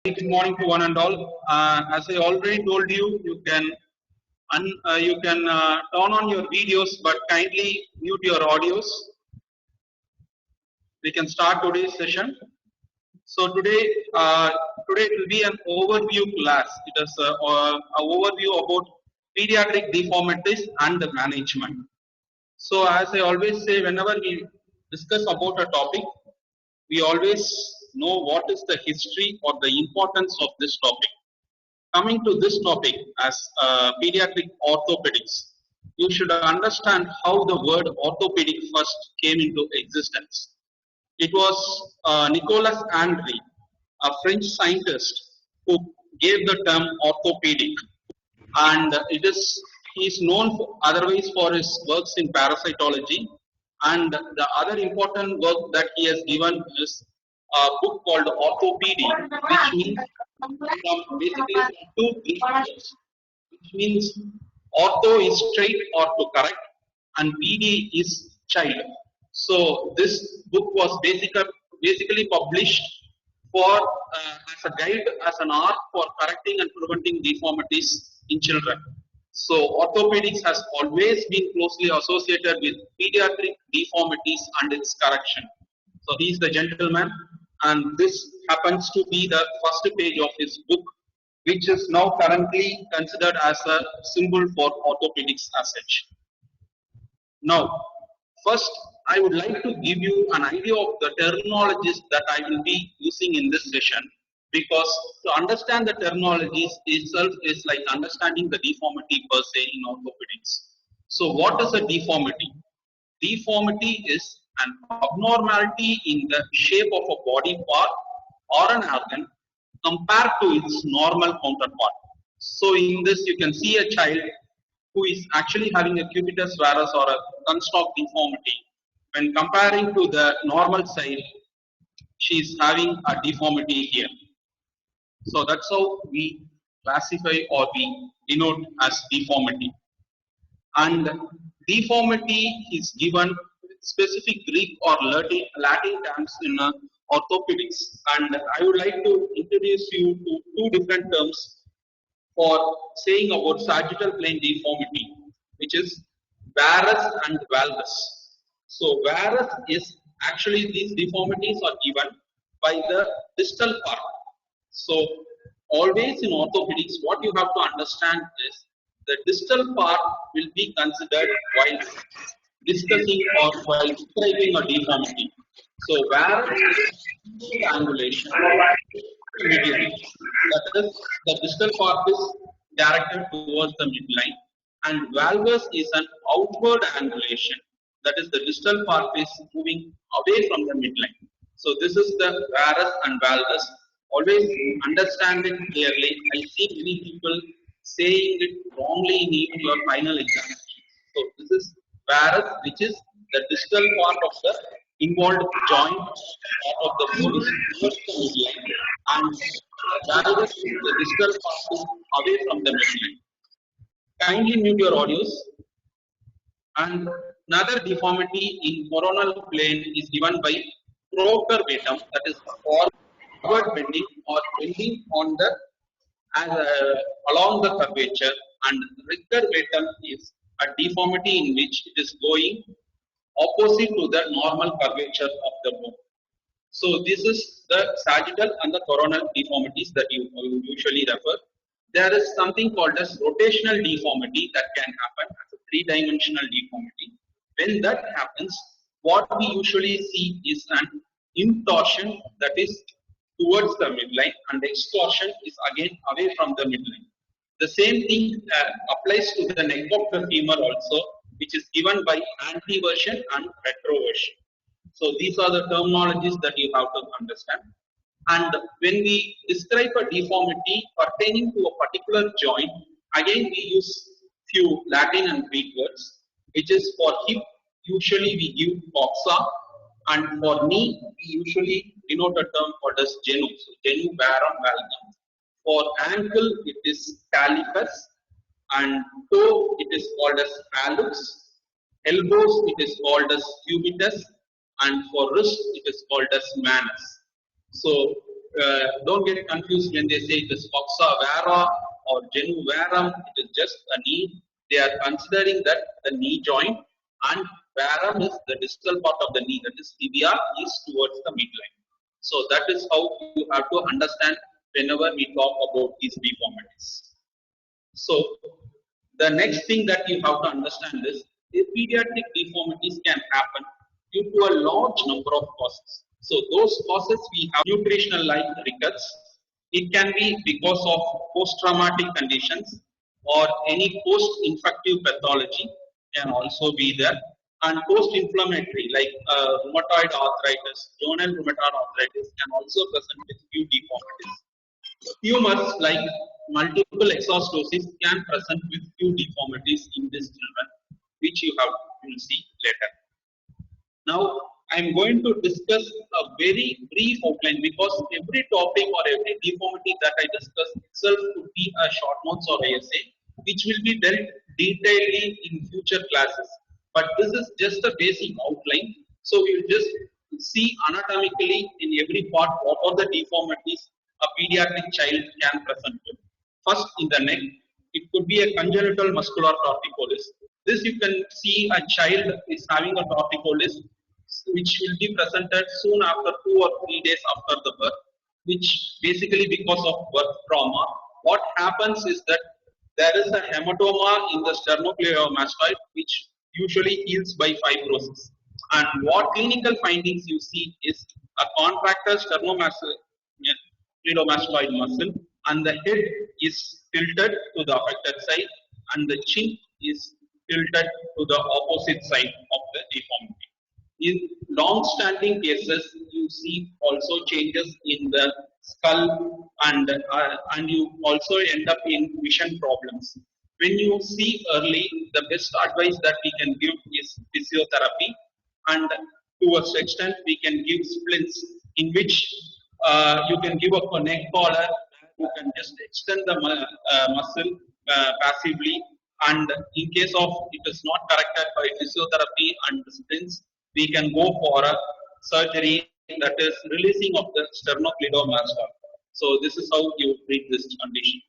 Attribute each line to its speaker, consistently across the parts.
Speaker 1: Good morning to one and all. As I already told you, you can turn on your videos, but kindly mute your audios. We can start today's session. So today it will be an overview class. It is an overview about pediatric deformities and the management. So as I always say, whenever we discuss about a topic, we always know what is the history or the importance of this topic. Coming to this topic as pediatric orthopedics, you should understand how the word orthopedic first came into existence. It was Nicolas Andri, a French scientist, who gave the term orthopedic, and he is known otherwise for his works in parasitology. And the other important work that he has given is a book called Orthopedy, which means from basically from two Greek words, which means ortho is straight or to correct, and PD is child. So this book was basically published for as a guide, as an art for correcting and preventing deformities in children. So orthopedics has always been closely associated with pediatric deformities and its correction. So he is the gentleman, and this happens to be the first page of his book, which is now currently considered as a symbol for orthopedics as such. Now, first, I would like to give you an idea of the terminologies that I will be using in this session, because to understand the terminologies itself is like understanding the deformity per se in orthopedics. So, what is a deformity? Deformity is an abnormality in the shape of a body part or an organ compared to its normal counterpart. So, in this, you can see a child who is actually having a cubitus varus or a Kunsthoff deformity. When comparing to the normal side, she is having a deformity here. So that's how we classify or we denote as deformity. And deformity is given specific Greek or Latin terms in orthopedics. And I would like to introduce you to two different terms for saying about sagittal plane deformity, which is varus and valgus. So varus is actually, these deformities are given by the distal part. So always in orthopedics, what you have to understand is the distal part will be considered while discussing or while describing a deformity. So varus is angulation, medially. That is, the distal part is directed towards the midline, and valgus is an outward angulation. That is, the distal part is moving away from the midline. So this is the varus and valgus. Always understand it clearly. I see many people saying it wrongly in your final examination. So this is varus, which is the distal part of the involved joint of the body towards the midline, and valgus is the distal part is away from the midline. Kindly mute your audios. And another deformity in coronal plane is given by procurvatum, that is forward bending or bending on the along the curvature, and recurvatum is a deformity in which it is going opposite to the normal curvature of the bone. So this is the sagittal and the coronal deformities that you usually refer. There is something called as rotational deformity that can happen as a three-dimensional deformity. When that happens, what we usually see is an intorsion that is towards the midline, and extorsion is again away from the midline. The same thing applies to the neck of the femur also, which is given by anteversion and retroversion. So these are the terminologies that you have to understand. And when we describe a deformity pertaining to a particular joint, again we use few Latin and Greek words, which is for hip, usually we give coxa, and for knee, we usually denote a term called as genu, so genu varum valgum. For ankle, it is calippus, and toe, it is called as hallux. Elbows, it is called as cubitus, and for wrist, it is called as manus. So don't get confused when they say it is coxa vara or genu varum. It is just a knee. They are considering that the knee joint, and varum is the distal part of the knee, that is tibia, is towards the midline. So that is how you have to understand whenever we talk about these deformities. So the next thing that you have to understand is the pediatric deformities can happen due to a large number of causes. So those causes we have nutritional like rickets. It can be because of post-traumatic conditions or any post-infective pathology can also be there, and post-inflammatory like rheumatoid arthritis, journal rheumatoid arthritis can also present with few deformities. Tumors like multiple exostosis can present with few deformities in these children, which you will see later. Now, I am going to discuss a very brief outline, because every topic or every deformity that I discuss itself could be a short notes or essay, which will be dealt detailedly in future classes. But this is just a basic outline. So we will just see anatomically in every part what are the deformities a pediatric child can present with. First, in the neck, it could be a congenital muscular torticollis. This you can see a child is having a torticollis, which will be presented soon after 2 or 3 days after the birth, which basically because of birth trauma. What happens is that there is a hematoma in the sternocleidomastoid, which usually heals by fibrosis. And what clinical findings you see is a contracted sternocleidomastoid muscle, and the head is tilted to the affected side, and the chin is tilted to the opposite side of the deformity. In long-standing cases, you see also changes in the skull, and you also end up in vision problems. When you see early, the best advice that we can give is physiotherapy, and to a extent we can give splints, in which you can give a neck collar. You can just extend the muscle passively, and in case of it is not corrected by physiotherapy and splints, we can go for a surgery, that is releasing of the sternocleidomastoid. So this is how you treat this condition.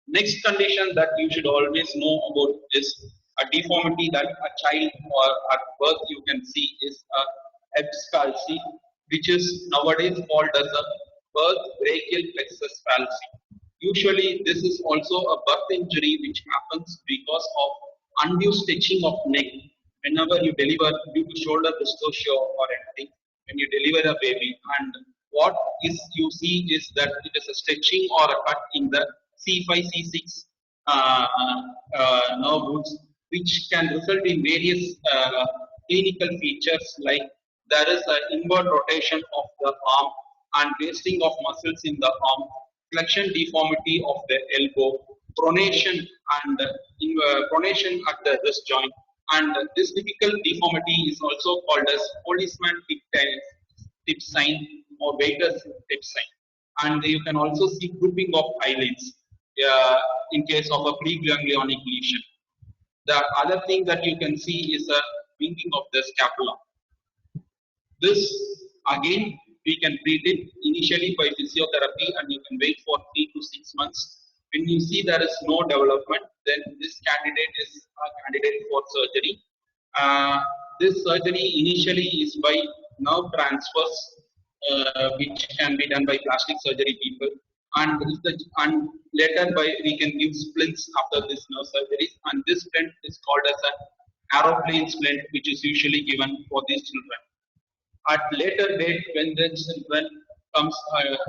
Speaker 1: Next condition that you should always know about is a deformity that a child or at birth you can see is a Erb's palsy, which is nowadays called as a birth brachial plexus palsy. Usually this is also a birth injury which happens because of undue stitching of neck. Whenever you deliver due to shoulder dystocia or anything, when you deliver a baby, and what is you see is that it is a stitching or a cut in the C5, C6 nerve roots, which can result in various clinical features like there is an inward rotation of the arm and wasting of muscles in the arm, flexion deformity of the elbow, pronation and pronation at the wrist joint. And this typical deformity is also called as policeman tip sign or waiter's tip sign. And you can also see grouping of eyelids in case of a preganglionic lesion. The other thing that you can see is a winking of the scapula. This again we can treat it initially by physiotherapy, and you can wait for 3 to 6 months. When you see there is no development, then this candidate is a candidate for surgery. This surgery initially is by nerve transfers, which can be done by plastic surgery people, and later we can give splints after this nerve surgery. And this splint is called as an aeroplane splint, which is usually given for these children. At later date, when the children comes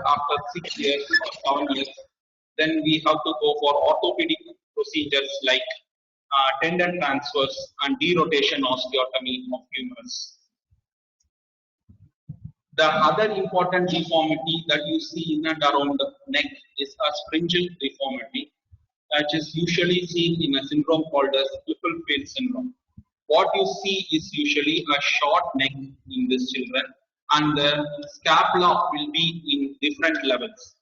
Speaker 1: after 6 years or 7 years, then we have to go for orthopedic procedures like tendon transfers and derotation osteotomy of humerus. The other important deformity that you see in and around the neck is a springent deformity, which is usually seen in a syndrome called as Klippel-Feil syndrome. What you see is usually a short neck in these children, and the scapula will be in different levels.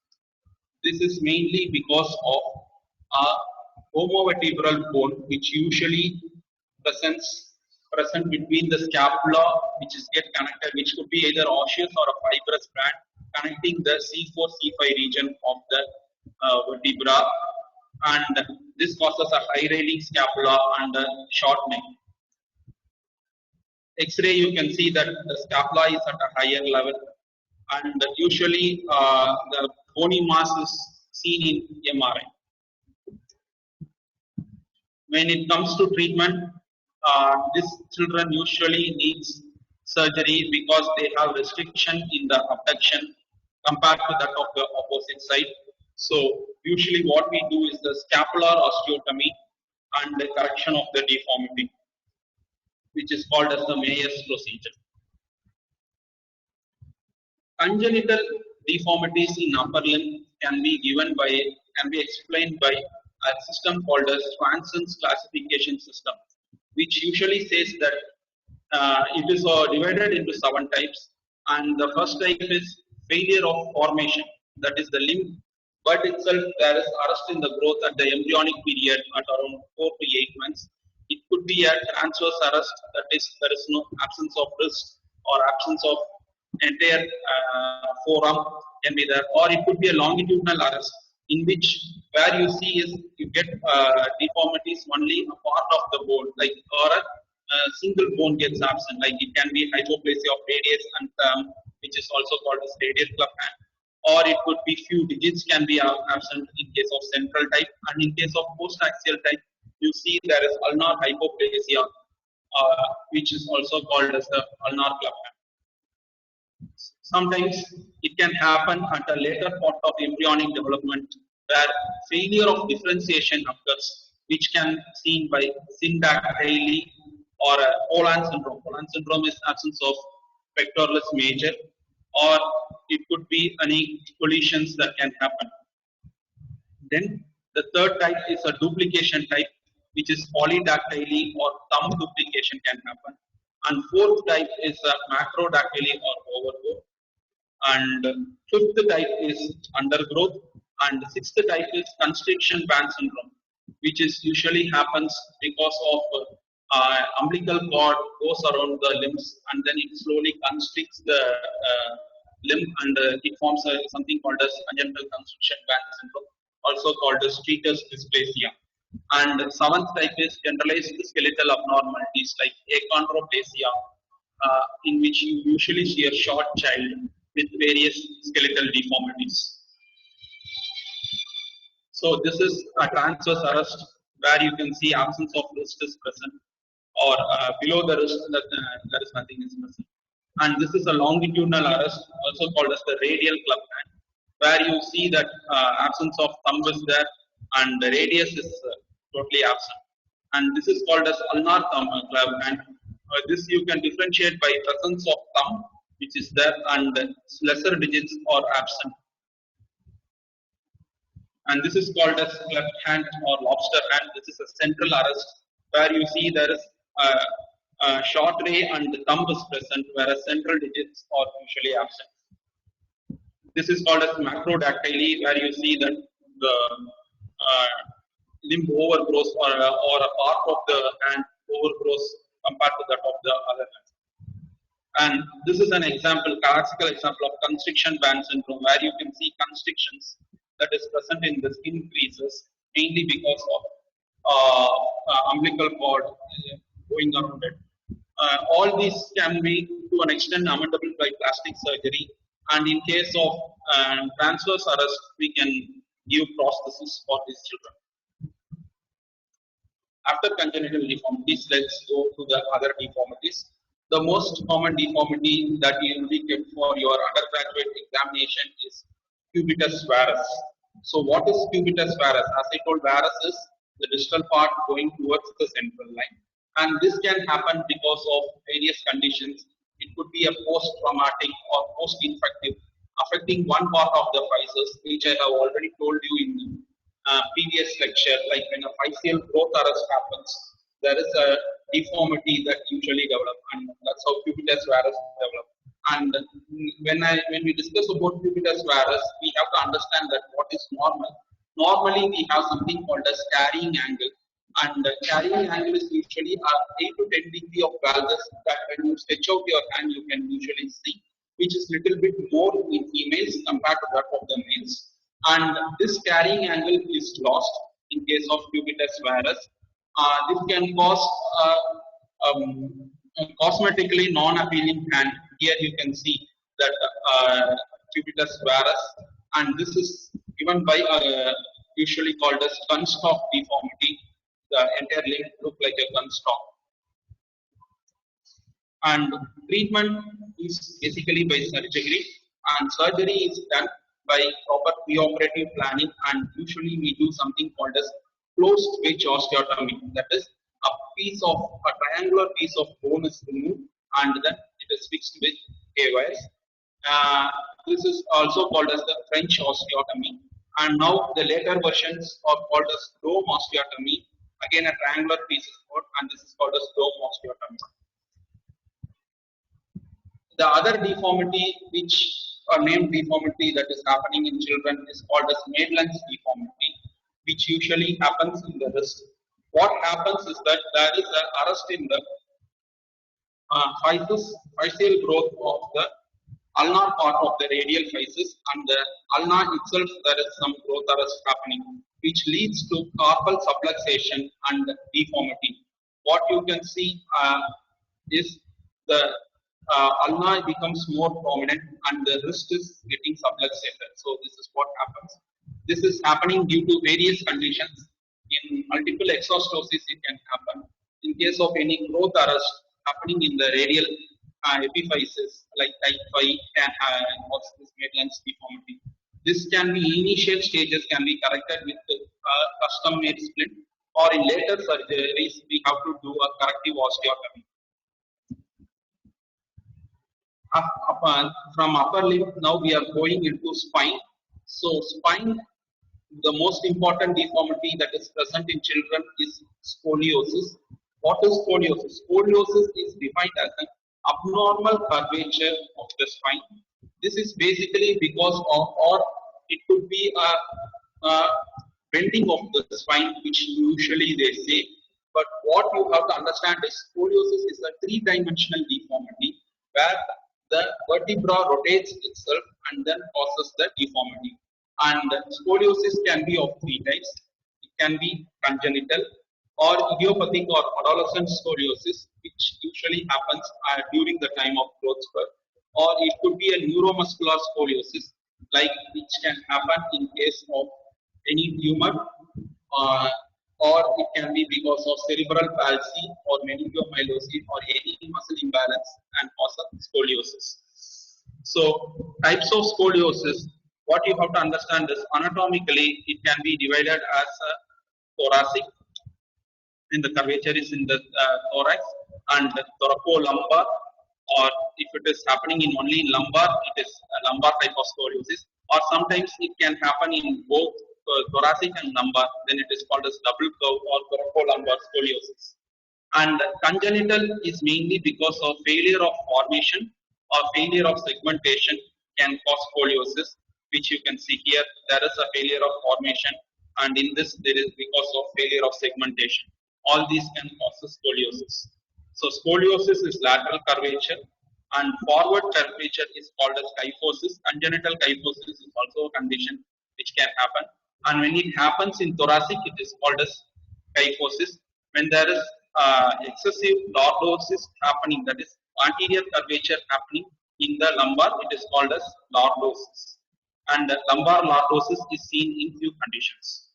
Speaker 1: This is mainly because of a homovertebral bone, which usually present between the scapula, which is get connected, which could be either osseous or a fibrous band, connecting the C4 C5 region of the vertebra, and this causes a high railing scapula and a short neck. X-ray, you can see that the scapula is at a higher level, and usually the bony mass is seen in MRI. When it comes to treatment, these children usually needs surgery because they have restriction in the abduction compared to that of the opposite side. So usually what we do is the scapular osteotomy and the correction of the deformity, which is called as the Mayer's procedure. Congenital deformities in upper limb can be explained by a system called as Swanson's classification system, which usually says that it is divided into 7 types, and the first type is failure of formation, that is the limb bud itself there is arrest in the growth at the embryonic period at around 4 to 8 months. It could be a transverse arrest, that is there is no absence of wrist or absence of entire forearm can be there, or it could be a longitudinal arrest in which where you see is you get deformities only a part of the bone, like or a single bone gets absent, like it can be hypoplasia of radius and which is also called as radial club hand, or it could be few digits can be absent in case of central type, and in case of post-axial type you see there is ulnar hypoplasia, which is also called as the ulnar club hand. Sometimes it can happen at a later part of embryonic development where failure of differentiation occurs, which can be seen by syndactyly or Poland syndrome. Poland syndrome is absence of pectoralis major, or it could be any collisions that can happen. Then the third type is a duplication type, which is polydactyly or thumb duplication can happen. And fourth type is macrodactyly or overgrowth. And fifth type is undergrowth, and sixth type is constriction band syndrome, which is usually happens because of umbilical cord goes around the limbs and then it slowly constricts the limb, and it forms something called as congenital constriction band syndrome, also called as treacher's dysplasia. And seventh type is generalized skeletal abnormalities like achondroplasia, in which you usually see a short child with various skeletal deformities. So this is a transverse arrest where you can see absence of wrist is present, or below the wrist there is nothing is present. And this is a longitudinal arrest, also called as the radial club hand, where you see that absence of thumb is there and the radius is totally absent. And this is called as ulnar thumb club hand. This you can differentiate by presence of thumb, which is there, and lesser digits are absent. And this is called as cleft hand or lobster hand. This is a central arrest where you see there is a short ray and the thumb is present, whereas central digits are usually absent. This is called as macrodactyly, where you see that the limb overgrows or a part of the hand overgrows compared to that of the other hand. And this is an example, classical example of constriction band syndrome, where you can see constrictions that is present in the skin creases, mainly because of umbilical cord going around it. All these can be to an extent amendable by plastic surgery, and in case of transverse arrest, we can give prosthesis for these children. After congenital deformities, let's go to the other deformities. The most common deformity that you will get for your undergraduate examination is cubitus varus. So what is cubitus varus? As I told, varus is the distal part going towards the central line, and this can happen because of various conditions. It could be a post-traumatic or post-infective, affecting one part of the physis, which I have already told you in the previous lecture. Like when a physeal growth arrest happens, there is a deformity that usually develops, and that's how cubitus varus develops. And when we discuss about cubitus varus, we have to understand that what is normal. Normally, we have something called as carrying angle, and carrying angle is usually 8 to 10 degree of valgus that when you stretch out your hand, you can usually see. which is little bit more in females compared to that of the males. And this carrying angle is lost in case of cubitus varus. This can cause a cosmetically non-appealing hand. Here you can see that cubitus varus, and this is given by usually called as gun stock deformity. The entire limb look like a gun stock. And treatment is basically by surgery, and surgery is done by proper preoperative planning, and usually we do something called as closed wedge osteotomy. That is, a triangular piece of bone is removed and then it is fixed with K-wires. This is also called as the French osteotomy, and now the later versions are called as dome osteotomy. Again, a triangular piece is put, and this is called as dome osteotomy. The other deformity, which a named deformity that is happening in children, is called as Maitland's deformity, which usually happens in the wrist. What happens is that there is an arrest in the physeal growth of the ulnar part of the radial physis, and the ulna itself there is some growth arrest happening, which leads to carpal subluxation and deformity. What you can see is the ulna becomes more prominent and the wrist is getting subluxated. So this is what happens. This is happening due to various conditions. In multiple exostosis, it can happen. In case of any growth arrest happening in the radial epiphysis, like type 5 can cause this Maitland's deformity. This can be initial stages can be corrected with custom made splint, or in later surgeries we have to do a corrective osteotomy. From upper limb, now we are going into spine. So spine, the most important deformity that is present in children is scoliosis. What is scoliosis? Scoliosis is defined as an abnormal curvature of the spine. This is basically because of, or it could be a bending of the spine, which usually they say. But what you have to understand is scoliosis is a three-dimensional deformity where the vertebra rotates itself and then causes the deformity. And scoliosis can be of three types. It can be congenital or idiopathic or adolescent scoliosis, which usually happens during the time of growth spurt, or it could be a neuromuscular scoliosis, like which can happen in case of any tumor, or it can be because of cerebral palsy or meningomyelocele or any muscle imbalance and cause of scoliosis. So types of scoliosis, what you have to understand is anatomically it can be divided as a thoracic, and the curvature is in the thorax, and thoracolumbar, or if it is happening in only in lumbar, it is a lumbar type of scoliosis, or sometimes it can happen in both thoracic and lumbar, then it is called as double curve or thoracolumbar scoliosis. And congenital is mainly because of failure of formation or failure of segmentation can cause scoliosis, which you can see here. There is a failure of formation, and in this there is because of failure of segmentation. All these can cause scoliosis. So scoliosis is lateral curvature, and forward curvature is called as kyphosis. Congenital kyphosis is also a condition which can happen, and when it happens in thoracic, it is called as kyphosis. When there is excessive lordosis happening, that is anterior curvature happening in the lumbar, it is called as lordosis, and lumbar lordosis is seen in few conditions.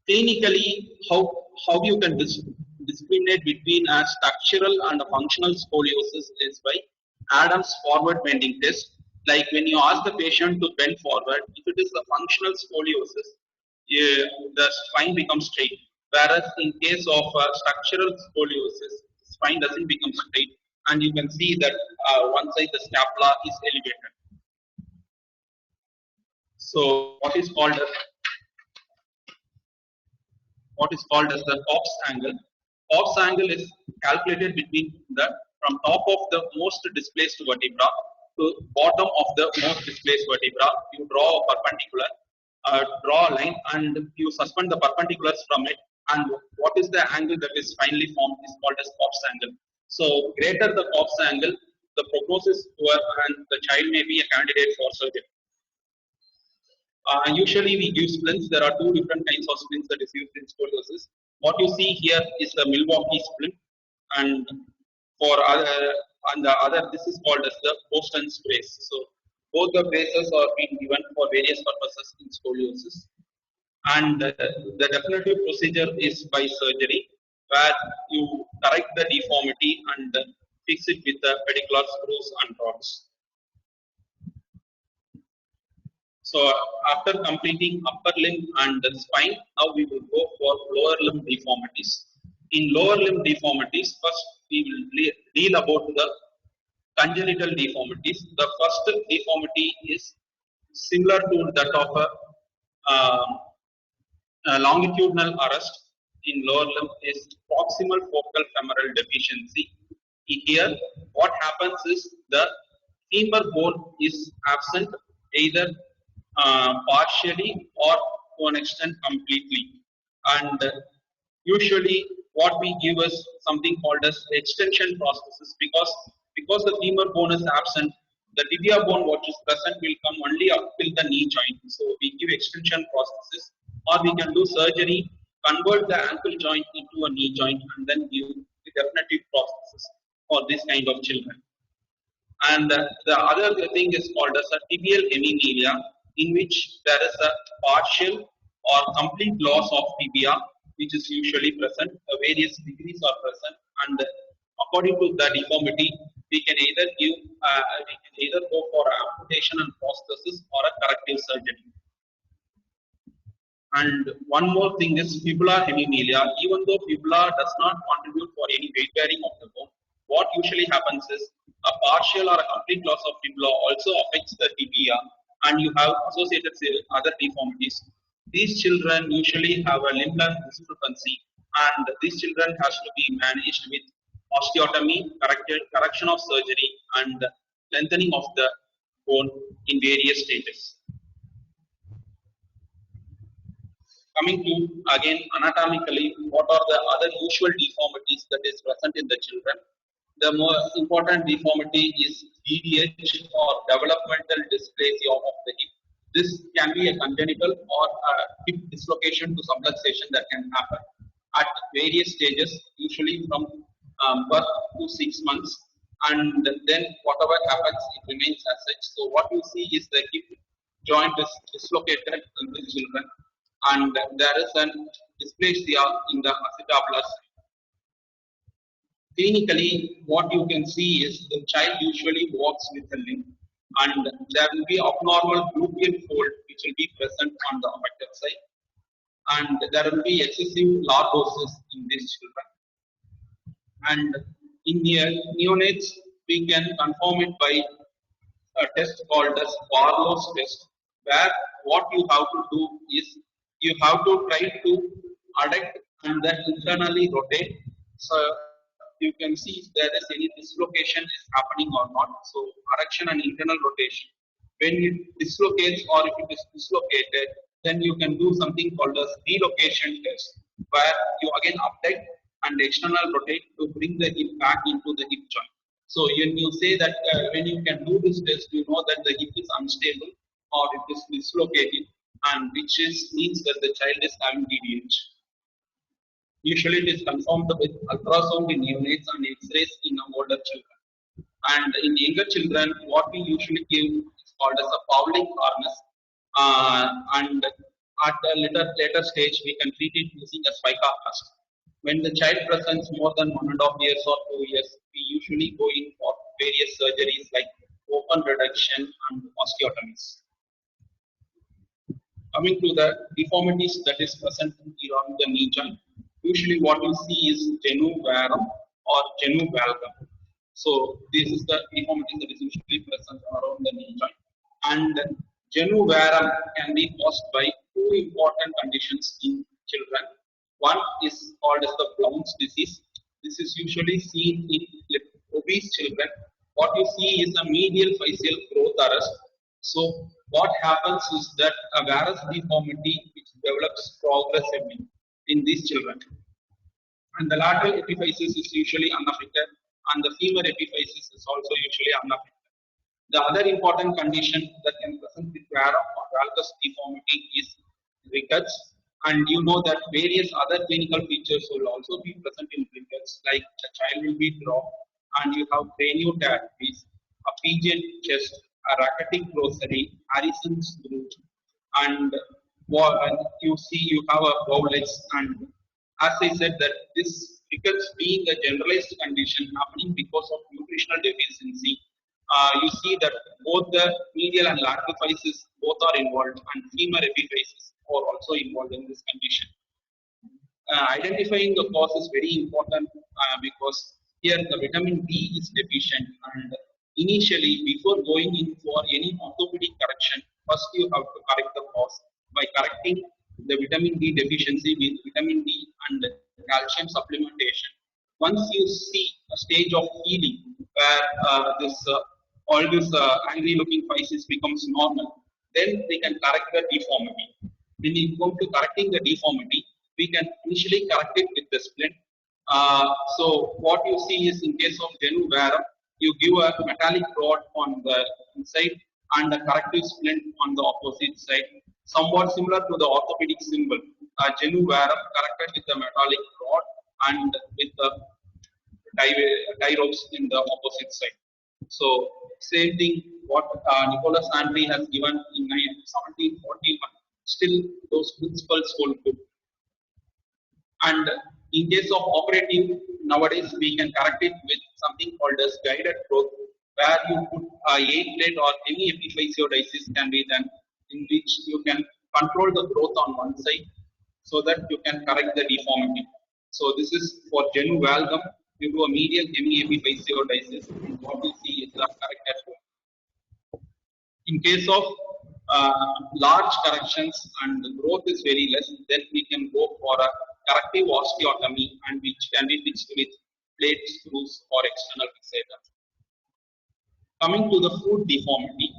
Speaker 1: Clinically, how you can discriminate between a structural and a functional scoliosis is by Adams forward bending test. Like when you ask the patient to bend forward, if it is a functional scoliosis, the spine becomes straight. Whereas in case of structural scoliosis, spine doesn't become straight, and you can see that one side the scapula is elevated. So what is called as the Kopp's angle. Kopp's angle is calculated between from top of the most displaced vertebra to bottom of the most displaced vertebra. You draw a perpendicular, draw a line, and you suspend the perpendiculars from it. And what is the angle that is finally formed is called as Kopp's angle. So greater the Kopp's angle, the prognosis is poor and the child may be a candidate for surgery. Usually we give splints. There are two different kinds of splints that is used in scoliosis. What you see here is the Milwaukee splint, and for other, and the other, this is called as the Boston's brace. So both the braces are being given for various purposes in scoliosis, and the definitive procedure is by surgery, where you correct the deformity and fix it with the pedicular screws and rods. So after completing upper limb and the spine, now we will go for lower limb deformities. In lower limb deformities, first we will deal about the congenital deformities. The first deformity is similar to that of a longitudinal arrest in lower limb is proximal focal femoral deficiency. Here, what happens is the femur bone is absent either partially or to an extent completely, and usually what we give is something called as extension prosthesis, because the femur bone is absent, the tibia bone what is present will come only up till the knee joint. So we give extension prosthesis, or we can do surgery, convert the ankle joint into a knee joint, and then give the definitive prosthesis for this kind of children. And the other thing is called as a tibial hemimelia, in which there is a partial or complete loss of tibia, which is usually present. Various degrees are present, and according to the deformity, we can either go for amputation and prosthesis or a corrective surgery. And one more thing is fibular hemimelia. Even though fibula does not contribute for any weight bearing of the bone, what usually happens is a partial or a complete loss of fibula also affects the tibia, and you have associated other deformities. These children usually have a limb length discrepancy, and these children has to be managed with osteotomy, correction of surgery, and lengthening of the bone in various stages. Coming to again anatomically, what are the other usual deformities that is present in the children? The most important deformity is DDH, or developmental dysplasia of the hip. This can be a congenital or a hip dislocation to subluxation that can happen at various stages, usually from birth to 6 months, and then whatever happens, it remains as such. So what you see is the hip joint is dislocated in the children, and there is an dysplasia in the acetabular. Clinically, what you can see is the child usually walks with a limp, and there will be abnormal gluteal fold which will be present on the affected side, and there will be excessive lordosis in these children. And in neonates, we can confirm it by a test called as Barlow's test, where what you have to do is you have to try to adduct and then internally rotate. So you can see if there is any dislocation is happening or not. So adduction and internal rotation. When it dislocates or if it is dislocated, then you can do something called as relocation test, where you again abduct and external rotate to bring the hip back into the hip joint. So when you say that when you can do this test, you know that the hip is unstable or it is dislocated, and which means that the child is having DDH. Usually it is confirmed with ultrasound in neonates and X-rays in older children. And in younger children, what we usually give is called as a Pauling harness. And at a later stage, we can treat it using a spica thrust. When the child presents more than 1.5 years or 2 years, we usually go in for various surgeries like open reduction and osteotomies. Coming to the deformities that is present around the knee joint, usually what you see is genu varum or genu valgum. So this is the deformity that is usually present around the knee joint. And genu varum can be caused by two important conditions in children. One is called as the Blount's disease. This is usually seen in obese children. What you see is a medial facial growth arrest. So what happens is that a varus deformity which develops progressively in these children, and the lateral epiphysis is usually unaffected, and the femur epiphysis is also usually unaffected. The other important condition that can present with Vera or valgus deformity is rickets, and you know that various other clinical features will also be present in rickets, like the child will be dropped, and you have craniotatries, a pigeon chest, a rachitic grocery, Harrison's group, and and you see you have a bow legs, and as I said that this rickets being a generalized condition happening because of nutritional deficiency, you see that both the medial and lateral physis both are involved, and femur epiphysis are also involved in this condition. Identifying the cause is very important because here the vitamin D is deficient, and initially before going in for any orthopedic correction, first you have to correct the cause by correcting the vitamin D deficiency with vitamin D and calcium supplementation. Once you see a stage of healing where this all this angry looking physis becomes normal, then we can correct the deformity. When we go to correcting the deformity, we can initially correct it with the splint. So what you see is in case of genu varum, you give a metallic rod on the inside and a corrective splint on the opposite side, somewhat similar to the orthopedic symbol. Genu varum corrected with the metallic rod and with the tie ropes in the opposite side. So same thing what Nicholas Andri has given in 1741. Still those principles hold good. And in case of operative, nowadays we can correct it with something called as guided growth, where you put a 8-plate or any epiphysiodesis can be done, in which you can control the growth on one side so that you can correct the deformity. So this is for genu valgum, you do a medial hemiepiphysiodesis, and what you see is the corrected growth. In case of large corrections and the growth is very less, then we can go for a corrective osteotomy, and which can be fixed with plate screws or external fixators. Coming to the foot deformity,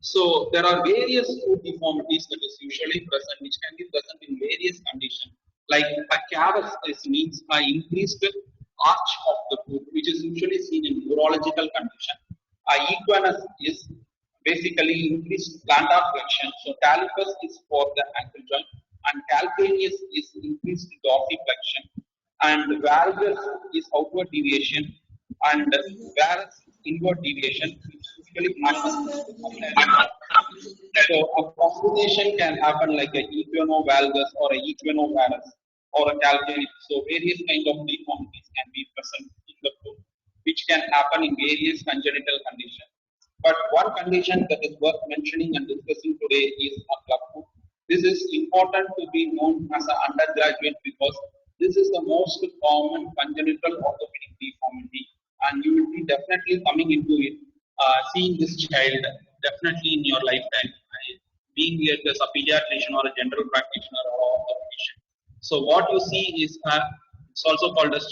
Speaker 1: so there are various foot deformities that is usually present, which can be present in various conditions. Like a cavus means an increased arch of the foot, which is usually seen in neurological condition. A equinus is basically increased plantar flexion. So talipus is for the ankle joint, and calcaneus is increased dorsiflexion, and valgus is outward deviation, and varus inward deviation, which usually happens. So a combination can happen like a equinovalgus or a equinovarus or a calcaneus. So various kind of deformities can be present in the foot, which can happen in various congenital conditions. But one condition that is worth mentioning and discussing today is a club foot. This is important to be known as an undergraduate because this is the most common congenital orthopedic deformity, and you will be definitely coming into it, seeing this child definitely in your lifetime, being here as a pediatrician or a general practitioner or orthopedician. So what you see is it's also called as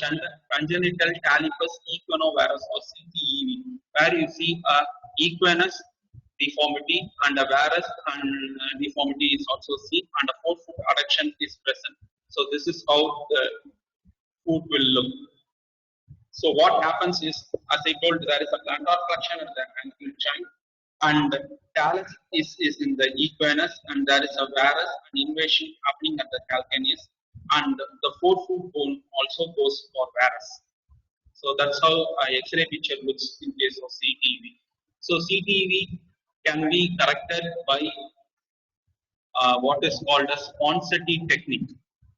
Speaker 1: congenital talipus equinovarus or CTEV, where you see a equinus deformity and a varus and deformity is also seen, and a forefoot adduction is present. So this is how the foot will look. So what happens is, as I told, there is a plantar flexion at the ankle joint, and talus is in the equinus, and there is a varus and invasion happening at the calcaneus, and the forefoot bone also goes for varus. So that's how X-ray picture looks in case of CTEV. So CTEV can be corrected by what is called as Ponseti technique.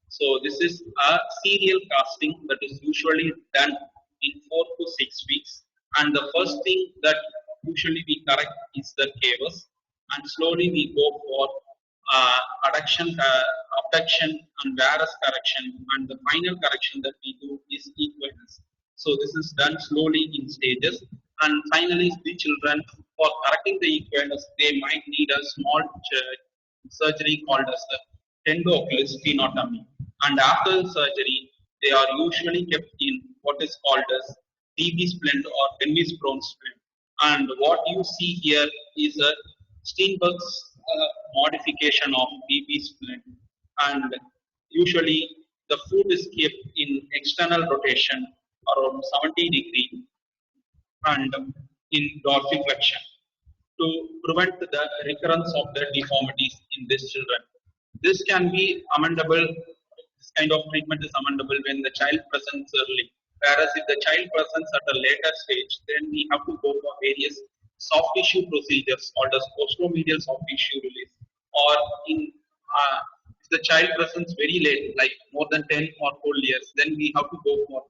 Speaker 1: So this is a serial casting that is usually done in 4 to 6 weeks, and the first thing that usually we correct is the cavus, and slowly we go for adduction, abduction, and varus correction, and the final correction that we do is equinus. So this is done slowly in stages, and finally the children, for correcting the equinus, they might need a small surgery called as the tendo-oculis stenotomy, and after the surgery they are usually kept in what is called as DB splint or Dennis-Brown splint. And what you see here is a Steenberg's modification of DB splint, and usually the foot is kept in external rotation around 70 degree, and in dorsiflexion to prevent the recurrence of the deformities in these children. This can be amendable. This kind of treatment is amendable when the child presents early. Whereas if the child presents at a later stage, then we have to go for various soft tissue procedures called as posteromedial soft tissue release. Or in if the child presents very late, like more than 10 or 12 years, then we have to go for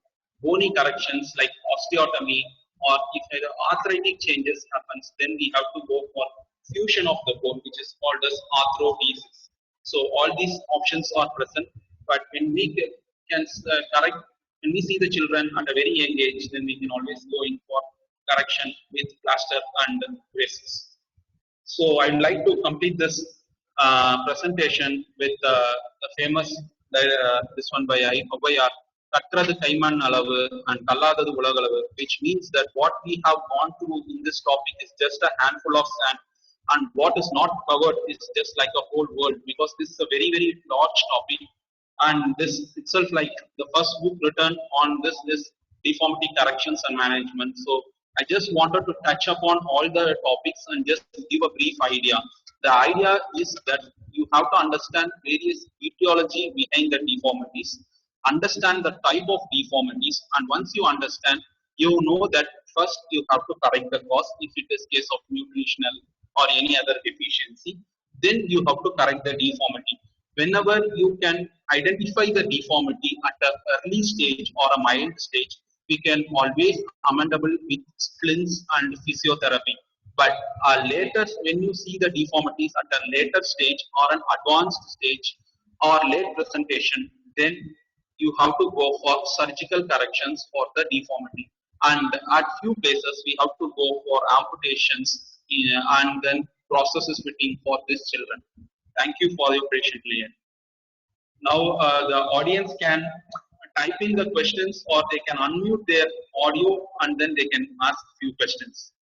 Speaker 1: bony corrections like osteotomy, or if either arthritic changes happens, then we have to go for fusion of the bone, which is called as arthrodesis. So all these options are present, but when we can correct, when we see the children at a very young age, then we can always go in for correction with plaster and braces. So I'd like to complete this presentation with the famous this one by Owayar, Katrathu Kaiman Alavu and Kalladadu Ulagalavu, which means that what we have gone through in this topic is just a handful of sand, and what is not covered is just like a whole world, because this is a very, very large topic, and this itself, like the first book written on this is deformity corrections and management. So I just wanted to touch upon all the topics and just give a brief idea. The idea is that you have to understand various etiology behind the deformities, understand the type of deformities, and once you understand, you know that first you have to correct the cause if it is case of nutritional or any other deficiency. Then you have to correct the deformity. Whenever you can identify the deformity at an early stage or a mild stage, we can always amendable with splints and physiotherapy. But later, when you see the deformities at a later stage or an advanced stage or late presentation, then you have to go for surgical corrections for the deformity. And at few places, we have to go for amputations and then processes fitting for these children. Thank you for your patient listening. Now the audience can type in the questions, or they can unmute their audio and then they can ask few questions.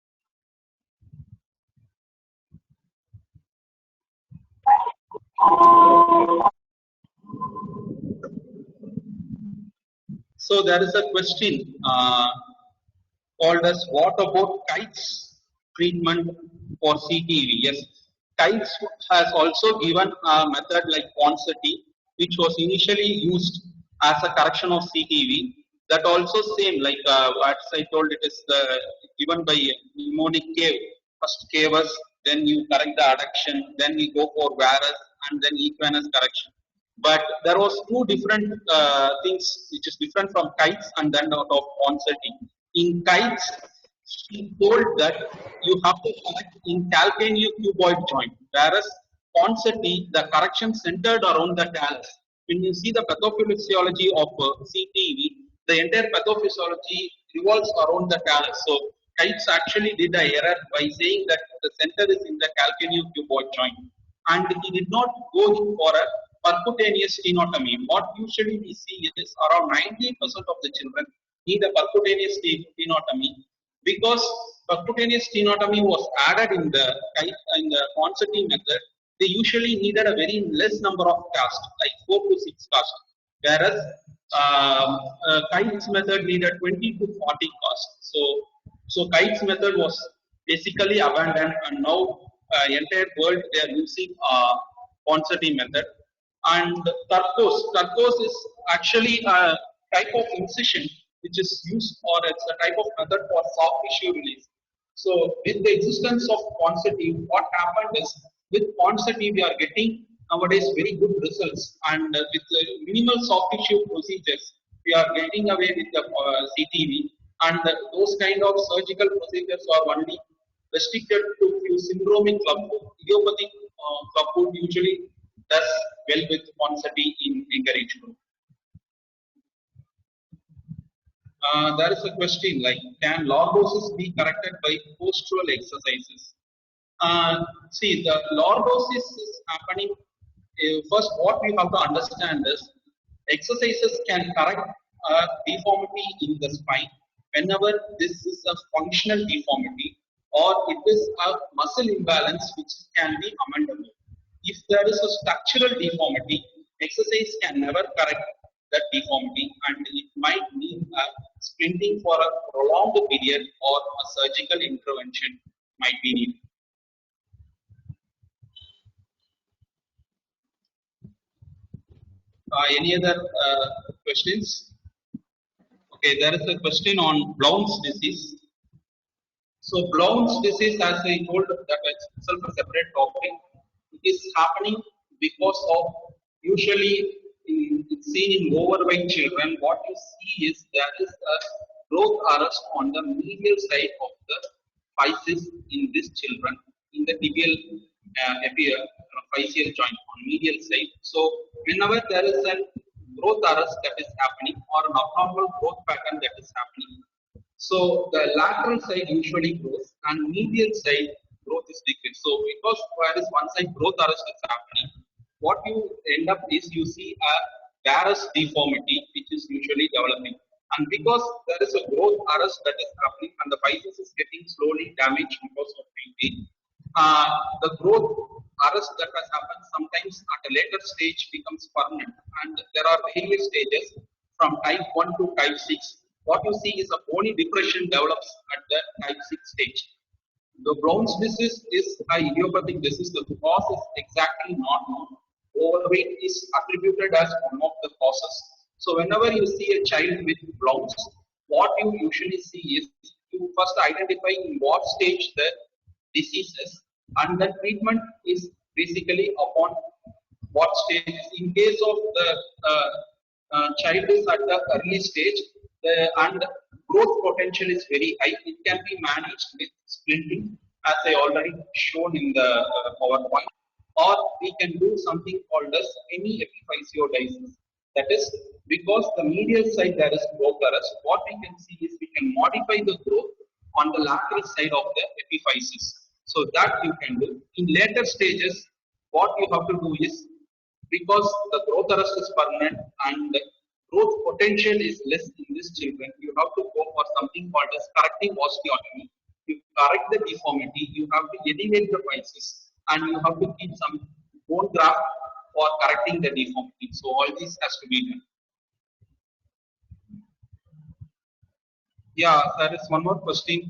Speaker 1: So there is a question called as, what about Kite's treatment for CTV? Yes, Kites has also given a method like Ponseti, which was initially used as a correction of CTV. That also same, like what I told, it is given by mnemonic cave. First cavus, then you correct the adduction, then we go for varus, and then equinus correction. But there was two different things which is different from Kites and then out of Ponseti. In Kites, he told that you have to correct in calcaneocuboid joint, whereas Ponseti, the correction centered around the talus. When you see the pathophysiology of CTV, the entire pathophysiology revolves around the talus. So Kites actually did an error by saying that the center is in the calcaneocuboid joint, and he did not go in for a percutaneous stenotomy. What usually we see is around 90% of the children need a percutaneous stenotomy, because percutaneous stenotomy was added in the Ponseti method. They usually needed a very less number of casts, like 4 to 6 casts, whereas Kite's method needed 20 to 40 casts. So Kite's method was basically abandoned, and now entire world they are using Ponseti method. And Turcos is actually a type of incision which is used, or it's a type of method for soft tissue release. So with the existence of Ponseti, what happened is, with Ponseti we are getting nowadays very good results, and with minimal soft tissue procedures we are getting away with the CTV, and those kind of surgical procedures are only restricted to few syndromic clubfoot. Idiopathic clubfoot usually does well with Ponseti in younger age group. There is a question like, can lordosis be corrected by postural exercises? See, the lordosis is happening. First, what we have to understand is, exercises can correct deformity in the spine whenever this is a functional deformity, or it is a muscle imbalance which can be amendable. If there is a structural deformity, exercise can never correct that deformity, and it might need a splinting for a prolonged period or a surgical intervention might be needed. Any other questions? Okay, there is a question on Blount's disease. So Blount's disease, as I told, that is itself a separate topic. It is happening because of usually it's seen in overweight children. What you see is there is a growth arrest on the medial side of the physis in these children in the tibial physial joint on medial side. So whenever there is a growth arrest that is happening or an abnormal growth pattern that is happening, so the lateral side usually grows and medial side growth is decreased. So because whereas one side growth arrest is happening, what you end up is you see a varus deformity which is usually developing. And because there is a growth arrest that is happening and the physis is getting slowly damaged because of weight, the growth arrest that has happened sometimes at a later stage becomes permanent. And there are various stages from type 1 to type 6. What you see is a bony depression develops at the type 6 stage. The Brown's disease is an idiopathic disease. The cause is exactly not known. Overweight is attributed as one of the causes. So whenever you see a child with Brown's, what you usually see is you first identify in what stage the disease is, and the treatment is basically upon what stage. In case of the child is at the early stage, and growth potential is very high, it can be managed with splinting, as I already shown in the PowerPoint, or we can do something called as hemiepiphysiodesis. That is because the medial side there is growth arrest. What we can see is we can modify the growth on the lateral side of the epiphysis. So that you can do. In later stages, what you have to do is because the growth arrest is permanent and the growth potential is less in these children, you have to go for something called as corrective osteotomy. You correct the deformity, you have to elevate the physis, and you have to keep some bone graft for correcting the deformity. So all this has to be done. Yeah, there is one more question.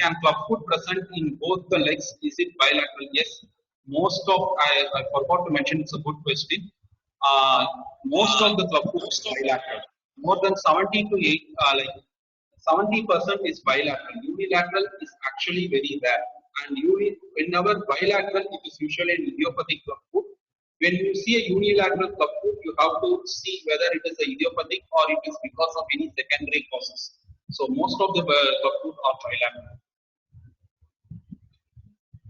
Speaker 1: Can clubfoot present in both the legs? Is it bilateral? Yes. Most of I forgot to mention. It's a good question. Most of the clubfoot is bilateral. More than 70 to 8, like 70% is bilateral. Unilateral is actually very rare. And whenever bilateral, it is usually an idiopathic clubfoot. When you see a unilateral clubfoot, you have to see whether it is a idiopathic or it is because of any secondary causes. So most of the clubfoot are bilateral.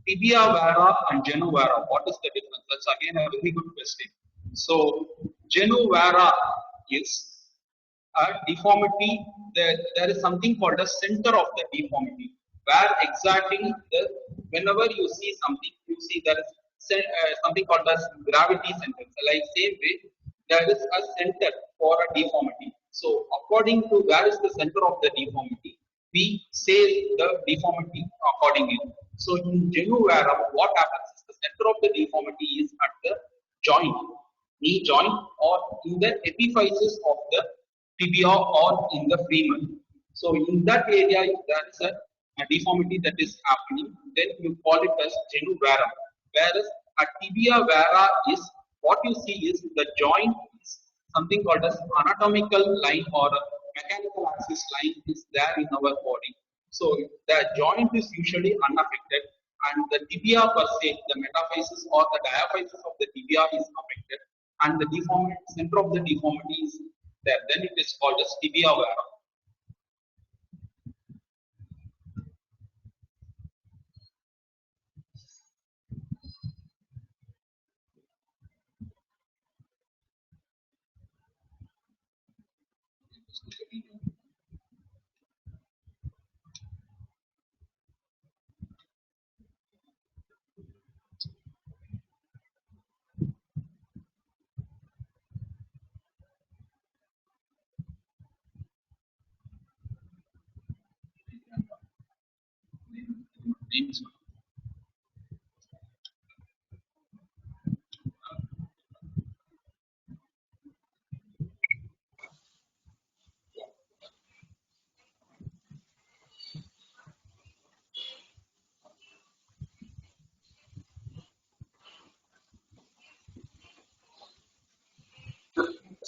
Speaker 1: Tibia vara and genu vara. What is the difference? That's again a very good question. So genu vara is a deformity. There is something called a center of the deformity, where exactly whenever you see something, you see there is something called as gravity center. So like same way, there is a center for a deformity. So according to where is the center of the deformity, we say the deformity accordingly. So in genu vara, what happens is the center of the deformity is at the joint, knee joint, or in the epiphysis of the tibia or in the femur. So in that area, if there is a deformity that is happening, then you call it as genu vara. Whereas a tibia vara is what you see is the joint is something called as anatomical line or a mechanical axis line is there in our body. So the joint is usually unaffected, and the tibia per se, the metaphysis or the diaphysis of the tibia is affected, and the deformity center of the deformity is there. Then it is called as tibia vara.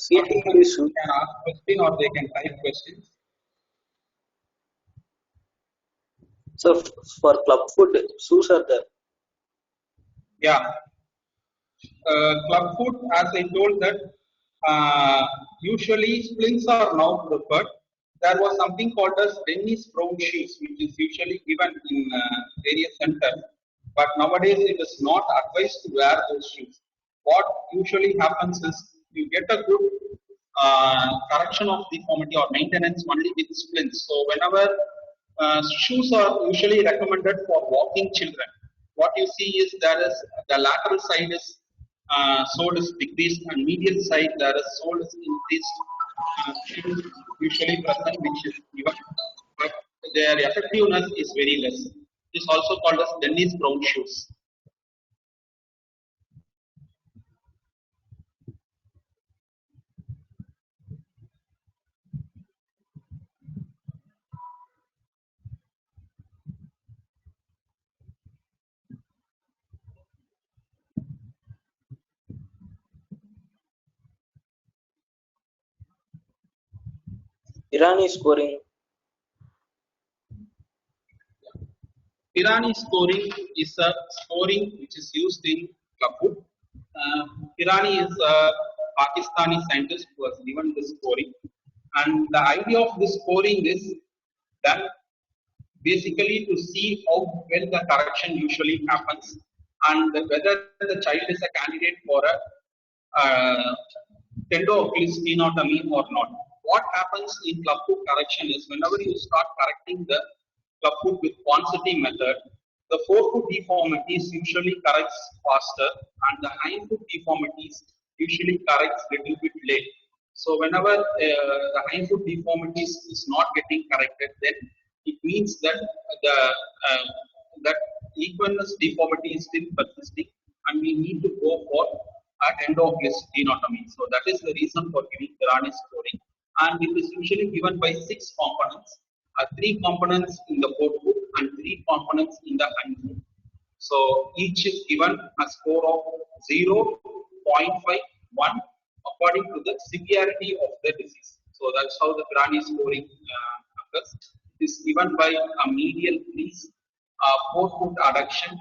Speaker 2: Seating issue.
Speaker 1: Can ask question or they can type questions.
Speaker 2: So for club food, shoes are there.
Speaker 1: Yeah. Club food, as I told that usually splints are now preferred. There was something called as Dennis Brown shoes, which is usually given in various centers. But nowadays it is not advised to wear those shoes. What usually happens is you get a good correction of deformity or maintenance only with splints. So whenever shoes are usually recommended for walking children, what you see is there is the lateral side is sole is decreased and medial side there is sole is increased. Shoes usually present which is given, but their effectiveness is very less. It is also called as Dennis Brown shoes.
Speaker 2: Irani scoring.
Speaker 1: Pirani scoring is a scoring which is used in Club. Pirani is a Pakistani scientist who has given the scoring, and the idea of this scoring is that basically to see how well the correction usually happens and whether the child is a candidate for a tendo-ocular stenotomy or not. What happens in club foot correction is whenever you start correcting the club foot with quantity method, the forefoot deformities usually corrects faster and the hindfoot deformities usually corrects little bit late. So whenever the hindfoot deformities is not getting corrected, then it means that the that equinus deformity is still persisting, and we need to go for a tendo-ocular stenotomy. So that is the reason for giving Pirani scoring, and it is usually given by 6 components. Three components in the forefoot and three components in the hindfoot. So each is given a score of 0.51 according to the severity of the disease. So that's how the Pirani scoring occurs. It is given by a medial crease, forefoot adduction,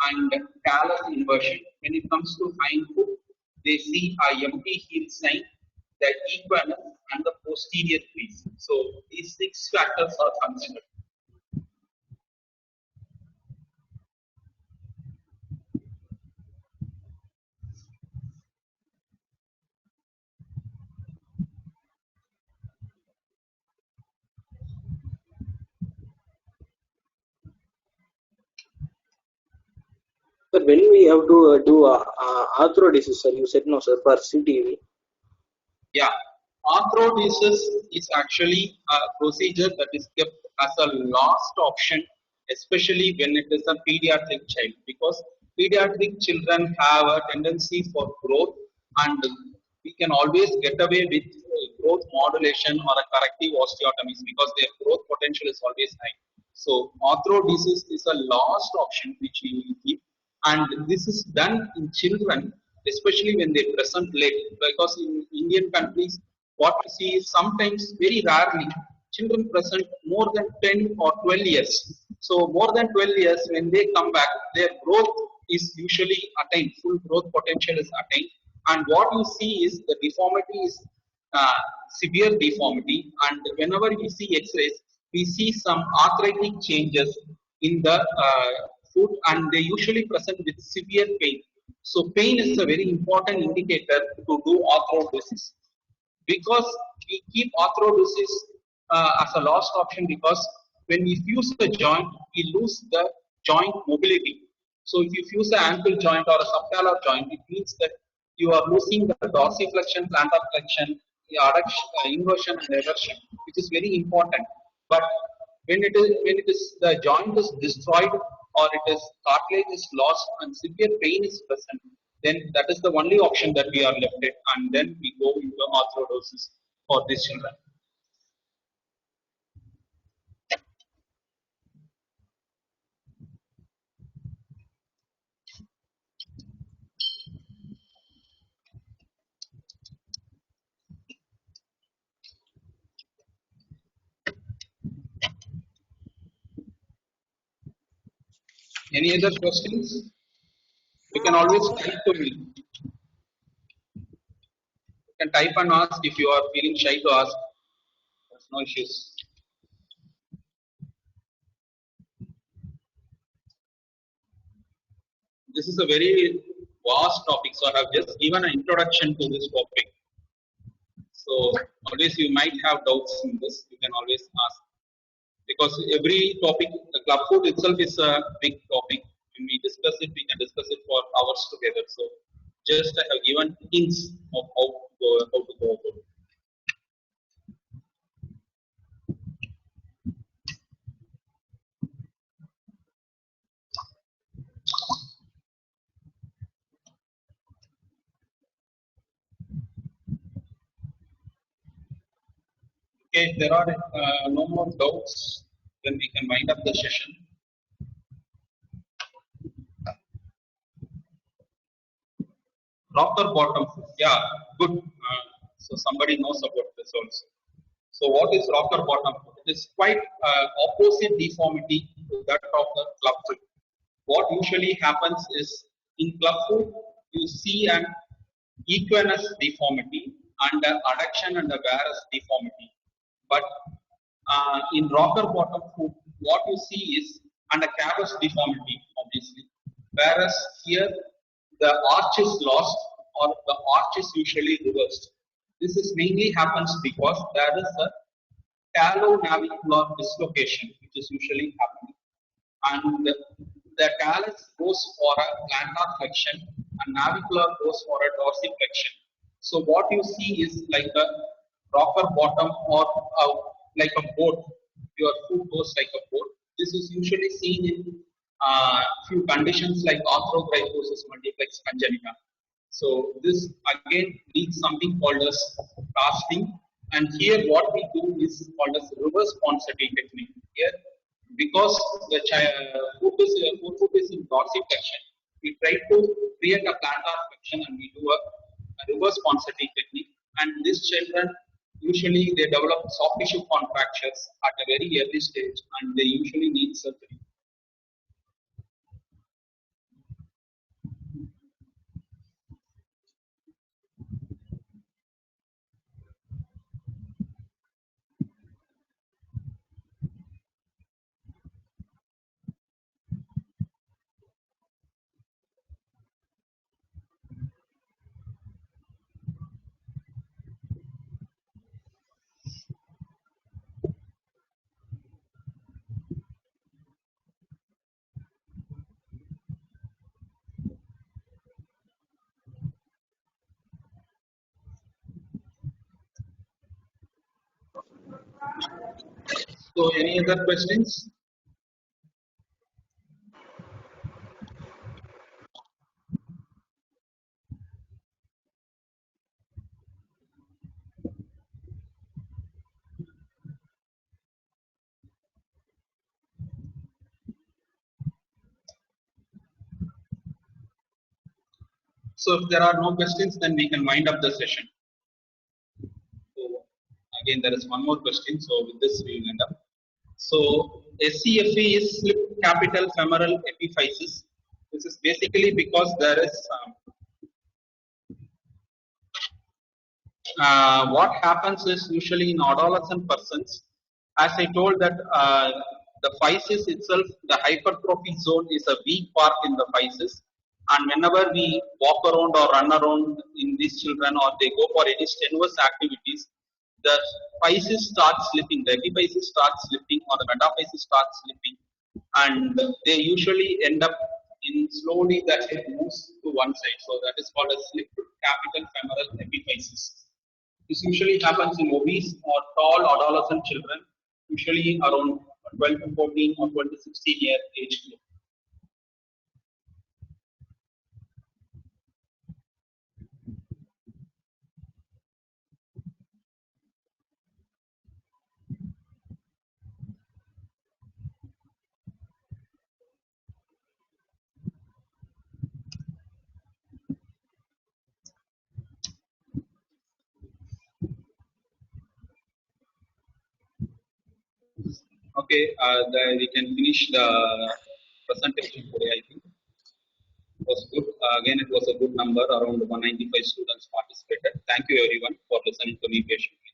Speaker 1: and talus inversion. When it comes to hindfoot, they see a empty heel sign, the equinus, and the posterior crease. So these 6 factors are considered.
Speaker 2: But when we have to do arthrodesis, sir, you said no, sir, for CTV.
Speaker 1: Yeah, arthrodesis is actually a procedure that is kept as a last option, especially when it is a pediatric child, because pediatric children have a tendency for growth, and we can always get away with growth modulation or a corrective osteotomies because their growth potential is always high. So, arthrodesis is a last option which we will give, and this is done in children especially when they present late, because in Indian countries what we see is sometimes very rarely children present more than 10 or 12 years. So more than 12 years when they come back, their growth is usually attained, full growth potential is attained, and what you see is the deformity is uh, severe deformity, and whenever we see x-rays we see some arthritic changes in the foot, and they usually present with severe pain. So pain is a very important indicator to do arthrodesis, because we keep arthrodesis as a last option, because when we fuse the joint we lose the joint mobility. So if you fuse the ankle joint or a subtalar joint, it means that you are losing the dorsiflexion, plantar flexion, the adduction, inversion and eversion, which is very important. But when it is the joint is destroyed or it is cartilage is lost and severe pain is present, then that is the only option that we are left with, and then we go into arthrodesis for these children. Any other questions? You can always type to me. You can type and ask if you are feeling shy to ask. There's no issues. This is a very vast topic, so I have just given an introduction to this topic. So always you might have doubts in this. You can always ask because every topic, the club food itself is a big topic. When we discuss it, we can discuss it for hours together. So just I have given hints of how to go about it. Okay, if there are no more doubts, then we can wind up the session. Rocker bottom foot. Yeah, good. So somebody knows about this also. So what is rocker bottom foot? It is quite opposite deformity to that of the club foot. What usually happens is in club foot you see an equinus deformity and a adduction and a varus deformity. But in rocker bottom foot, what you see is and a cavus deformity, obviously. Whereas here the arch is lost or the arch is usually reversed. This is mainly happens because there is a talonavicular dislocation, which is usually happening. And the talus goes for a plantar flexion and navicular goes for a dorsiflexion. So what you see is like a rocker bottom or like a boat. Your foot goes like a boat. This is usually seen in few conditions like arthrogryposis multiplex congenita. So this again needs something called as casting. And here what we do is called as reverse Ponseti technique. Here because the foot is in dorsiflexion, we try to create a plantar flexion and we do a reverse Ponseti technique. And these children usually they develop soft tissue contractures at a very early stage and they usually need surgery. So any other questions? So if there are no questions, then we can wind up the session. So again, there is one more question. So with this, we will end up. So SCFE is slip capital femoral epiphysis. This is basically because there is what happens is usually in adolescent persons, as I told that the physis itself, the hypertrophy zone is a weak part in the physis, and whenever we walk around or run around in these children or they go for any strenuous activities, the physis starts slipping, the epiphysis starts slipping or the metaphysis starts slipping, and they usually end up in slowly that it moves to one side. So that is called a slip capital femoral epiphysis. This usually happens in obese or tall adolescent children, usually around 12 to 14 or 12 to 16 year age group. Okay, we can finish the presentation today, I think. It was good. Again, it was a good number. Around 195 students participated. Thank you everyone for listening to me patiently.